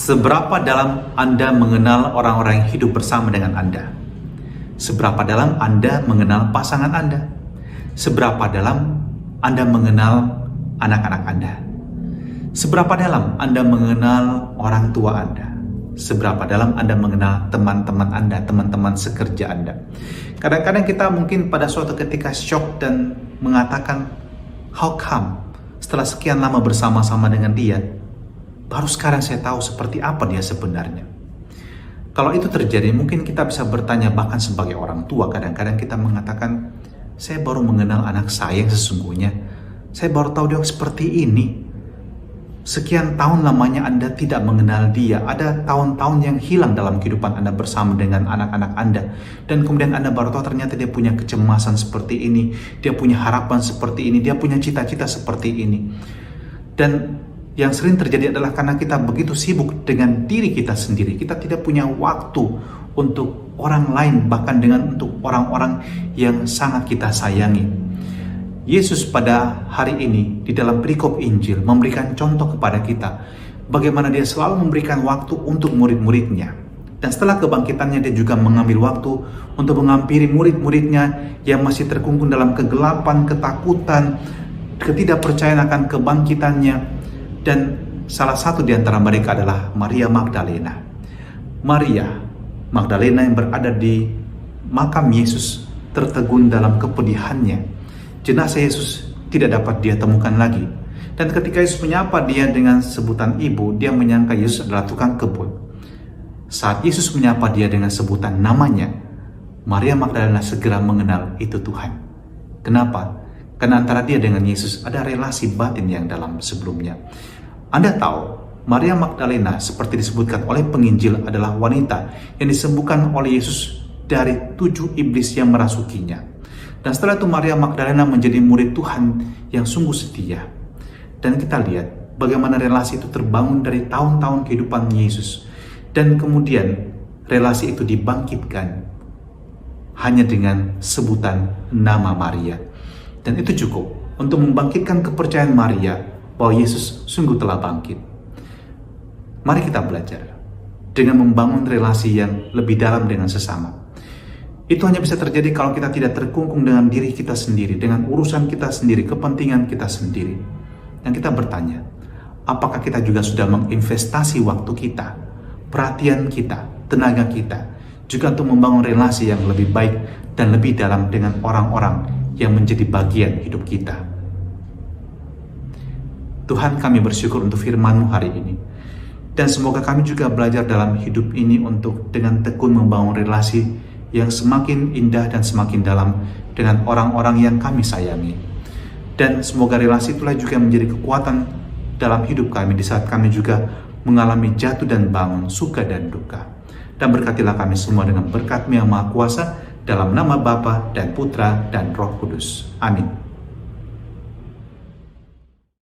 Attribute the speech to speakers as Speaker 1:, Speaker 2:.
Speaker 1: Seberapa dalam Anda mengenal orang-orang yang hidup bersama dengan Anda? Seberapa dalam Anda mengenal pasangan Anda? Seberapa dalam Anda mengenal anak-anak Anda? Seberapa dalam Anda mengenal orang tua Anda? Seberapa dalam Anda mengenal teman-teman Anda, teman-teman sekerja Anda? Kadang-kadang kita mungkin pada suatu ketika shock dan mengatakan, how come? Setelah sekian lama bersama-sama dengan dia, baru sekarang saya tahu seperti apa dia sebenarnya. Kalau itu terjadi, mungkin kita bisa bertanya, bahkan sebagai orang tua, kadang-kadang kita mengatakan, saya baru mengenal anak saya yang sesungguhnya. Saya baru tahu dia seperti ini. Sekian tahun lamanya Anda tidak mengenal dia. Ada tahun-tahun yang hilang dalam kehidupan Anda bersama dengan anak-anak Anda. Dan kemudian Anda baru tahu ternyata dia punya kecemasan seperti ini. Dia punya harapan seperti ini. Dia punya cita-cita seperti ini. Dan yang sering terjadi adalah karena kita begitu sibuk dengan diri kita sendiri. Kita tidak punya waktu untuk orang lain, bahkan dengan untuk orang-orang yang sangat kita sayangi. Yesus pada hari ini di dalam perikop Injil memberikan contoh kepada kita bagaimana dia selalu memberikan waktu untuk murid-muridnya. Dan setelah kebangkitannya dia juga mengambil waktu untuk menghampiri murid-muridnya yang masih terkungkung dalam kegelapan, ketakutan, ketidakpercayaan akan kebangkitannya. Dan salah satu di antara mereka adalah Maria Magdalena. Maria Magdalena yang berada di makam Yesus tertegun dalam kepedihannya. Jenazah Yesus tidak dapat dia temukan lagi. Dan ketika Yesus menyapa dia dengan sebutan ibu, dia menyangka Yesus adalah tukang kebun. Saat Yesus menyapa dia dengan sebutan namanya, Maria Magdalena segera mengenal itu Tuhan. Kenapa? Karena antara dia dengan Yesus ada relasi batin yang dalam sebelumnya. Anda tahu, Maria Magdalena seperti disebutkan oleh penginjil adalah wanita yang disembuhkan oleh Yesus dari 7 iblis yang merasukinya. Dan setelah itu Maria Magdalena menjadi murid Tuhan yang sungguh setia. Dan kita lihat bagaimana relasi itu terbangun dari tahun-tahun kehidupan Yesus. Dan kemudian relasi itu dibangkitkan hanya dengan sebutan nama Maria. Dan itu cukup untuk membangkitkan kepercayaan Maria bahwa Yesus sungguh telah bangkit. Mari kita belajar dengan membangun relasi yang lebih dalam dengan sesama. Itu hanya bisa terjadi kalau kita tidak terkungkung dengan diri kita sendiri, dengan urusan kita sendiri, kepentingan kita sendiri. Dan kita bertanya, apakah kita juga sudah menginvestasi waktu kita, perhatian kita, tenaga kita, juga untuk membangun relasi yang lebih baik dan lebih dalam dengan orang-orang yang menjadi bagian hidup kita. Tuhan, kami bersyukur untuk firman-Mu hari ini. Dan semoga kami juga belajar dalam hidup ini untuk dengan tekun membangun relasi yang semakin indah dan semakin dalam dengan orang-orang yang kami sayangi. Dan semoga relasi itulah juga menjadi kekuatan dalam hidup kami di saat kami juga mengalami jatuh dan bangun, suka dan duka. Dan berkatilah kami semua dengan berkat-Mu yang Maha Kuasa, dalam nama Bapa dan Putra dan Roh Kudus. Amin.